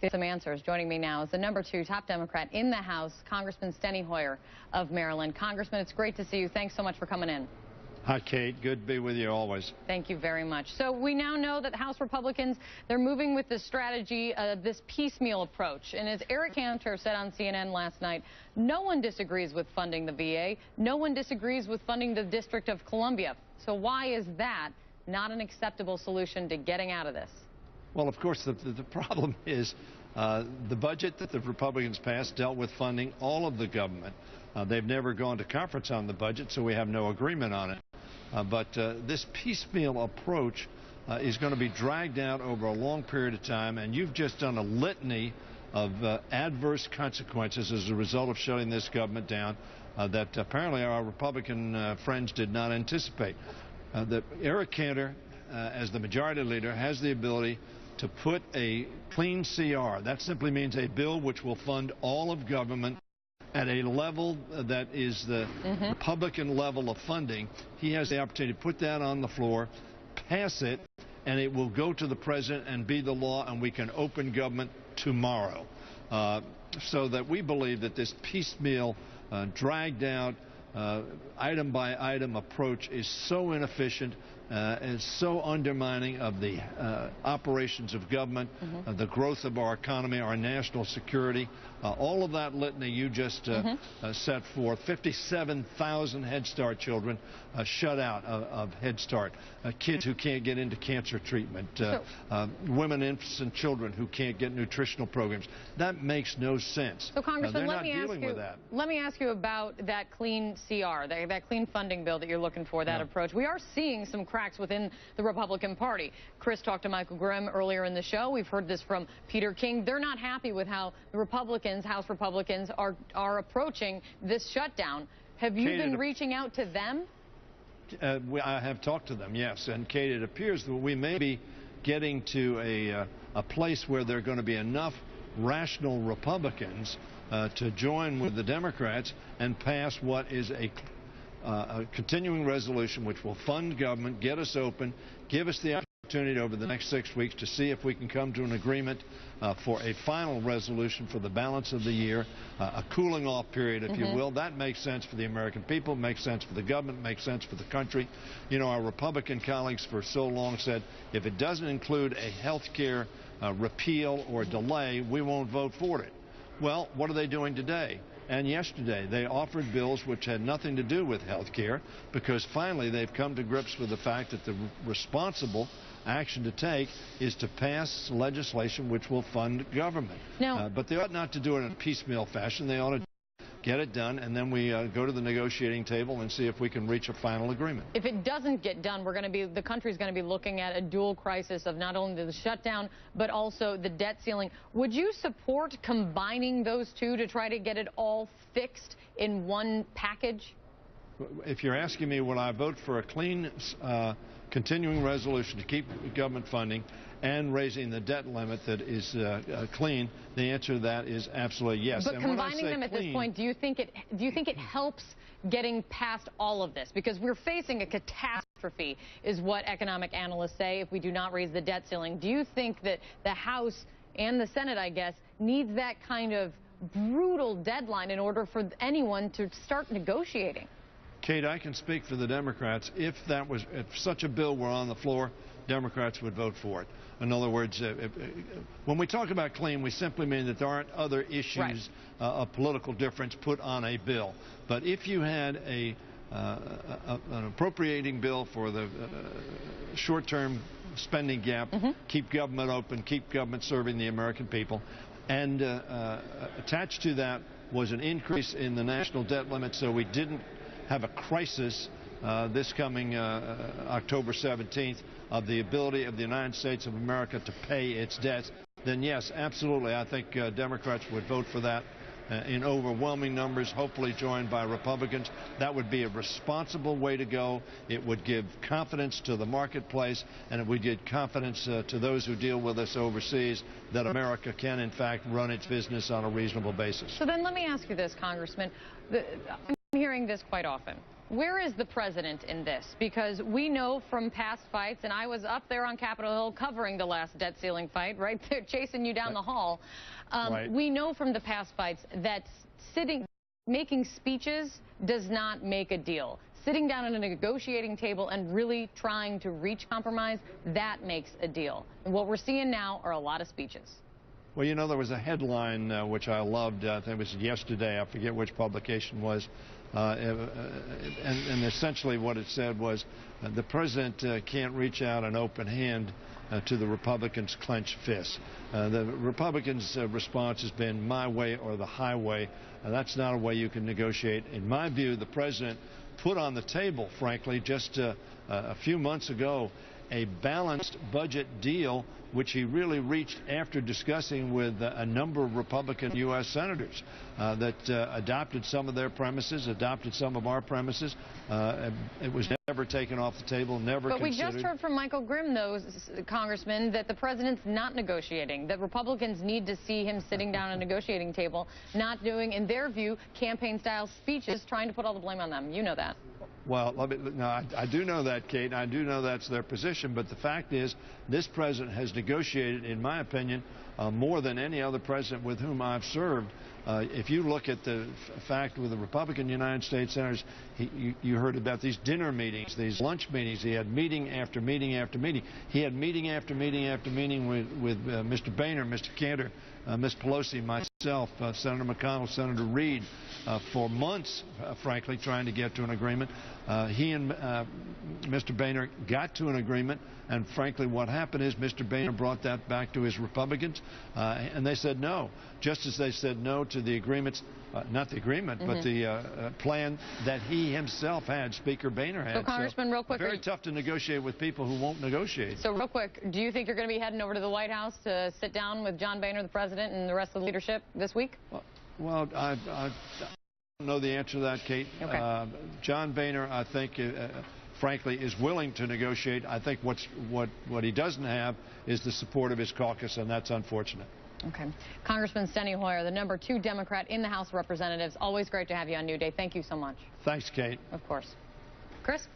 Get some answers. Joining me now is the #2 top Democrat in the House, Congressman Steny Hoyer of Maryland. Congressman, it's great to see you. Thanks so much for coming in. Hi, Kate. Good to be with you always. Thank you very much. So we now know that House Republicans, they're moving with this strategy, this piecemeal approach. And as Eric Cantor said on CNN last night, no one disagrees with funding the VA. No one disagrees with funding the District of Columbia. So why is that not an acceptable solution to getting out of this? Well, of course, the problem is the budget that the Republicans passed dealt with funding all of the government. They've never gone to conference on the budget, so we have no agreement on it. But this piecemeal approach is going to be dragged out over a long period of time, and you've just done a litany of adverse consequences as a result of shutting this government down that apparently our Republican friends did not anticipate. Eric Cantor, as the majority leader, has the ability to put a clean CR. That simply means a bill which will fund all of government at a level that is the Republican level of funding. He has the opportunity to put that on the floor, pass it, and it will go to the president and be the law, and we can open government tomorrow. So that we believe that this piecemeal, dragged out, item by item approach is so inefficient and so undermining of the operations of government, the growth of our economy, our national security, all of that litany you just set forth. 57,000 Head Start children shut out of Head Start, kids who can't get into cancer treatment, women, infants, and children who can't get nutritional programs. That makes no sense. So, Congressman, let me ask you about that clean CR, that clean funding bill that you're looking for, that approach. We are seeing some cracks within the Republican Party. Chris talked to Michael Grimm earlier in the show. We've heard this from Peter King. They're not happy with how the Republicans, House Republicans, are approaching this shutdown. Have you been reaching out to them? I have talked to them, yes. And, Kate, it appears that we may be getting to a place where there are going to be enough rational Republicans to join with the Democrats and pass what is a continuing resolution which will fund government, get us open, give us the opportunity over the next 6 weeks to see if we can come to an agreement for a final resolution for the balance of the year, a cooling off period, if you will. That makes sense for the American people, makes sense for the government, makes sense for the country. You know, our Republican colleagues for so long said if it doesn't include a health care repeal or delay, we won't vote for it. Well, what are they doing today? And yesterday they offered bills which had nothing to do with health care, because finally they've come to grips with the fact that the responsible action to take is to pass legislation which will fund government. But they ought not to do it in a piecemeal fashion. They ought to get it done, and then we go to the negotiating table and see if we can reach a final agreement. If it doesn't get done, the country's going to be looking at a dual crisis of not only the shutdown, but also the debt ceiling. Would you support combining those two to try to get it all fixed in one package? If you're asking me, would I vote for a clean continuing resolution to keep government funding and raising the debt limit that is clean, the answer to that is absolutely yes. But combining them at this point, do you think it helps getting past all of this? Because we're facing a catastrophe, is what economic analysts say, if we do not raise the debt ceiling. Do you think that the House and the Senate, I guess, needs that kind of brutal deadline in order for anyone to start negotiating? Kate, I can speak for the Democrats. If such a bill were on the floor, Democrats would vote for it. In other words, when we talk about clean, we simply mean that there aren't other issues of political difference put on a bill. But if you had an appropriating bill for the short-term spending gap, keep government open, keep government serving the American people, and attached to that was an increase in the national debt limit so we didn't have a crisis this coming October 17th of the ability of the United States of America to pay its debts, then yes, absolutely, I think Democrats would vote for that in overwhelming numbers, hopefully joined by Republicans. That would be a responsible way to go. It would give confidence to the marketplace, and it would give confidence to those who deal with us overseas that America can, in fact, run its business on a reasonable basis. So then let me ask you this, Congressman. I'm hearing this quite often. Where is the president in this? Because we know from past fights, and I was up there on Capitol Hill covering the last debt ceiling fight, right there chasing you down the hall. Right. We know from the past fights that making speeches does not make a deal. Sitting down at a negotiating table and really trying to reach compromise, that makes a deal. And what we're seeing now are a lot of speeches. Well, you know, there was a headline which I loved. I think it was yesterday. I forget which publication was. And essentially what it said was the president can't reach out an open hand to the Republicans' clenched fists. The Republicans' response has been my way or the highway. That's not a way you can negotiate. In my view, the president put on the table, frankly, just a few months ago, a balanced budget deal, which he really reached after discussing with a number of Republican U.S. senators that adopted some of their premises, adopted some of our premises. It was never taken off the table, never considered. But we just heard from Michael Grimm, though, Congressman, that the president's not negotiating, that Republicans need to see him sitting down at a negotiating table, not doing, in their view, campaign-style speeches, trying to put all the blame on them. You know that. Well, I do know that, Kate, and I do know that's their position, but the fact is this president has negotiated, in my opinion, more than any other president with whom I've served. If you look at the fact with the Republican United States senators, you heard about these dinner meetings, these lunch meetings. He had meeting after meeting after meeting. He had meeting after meeting after meeting with Mr. Boehner, Mr. Cantor, Ms. Pelosi, myself, Senator McConnell, Senator Reid, for months, frankly, trying to get to an agreement. He and Mr. Boehner got to an agreement, and frankly, what happened is Mr. Boehner brought that back to his Republicans, and they said no, just as they said no to the agreements, not the agreement, but the plan that he himself had, Speaker Boehner had. So, Congressman, real quick. Very tough to negotiate with people who won't negotiate. So, real quick, do you think you're going to be heading over to the White House to sit down with John Boehner, the president, and the rest of the leadership this week? Well, I don't know the answer to that, Kate. Okay. John Boehner, I think, frankly, is willing to negotiate. I think what he doesn't have is the support of his caucus, and that's unfortunate. Okay. Congressman Steny Hoyer, the #2 Democrat in the House of Representatives. Always great to have you on New Day. Thank you so much. Thanks, Kate. Of course. Chris?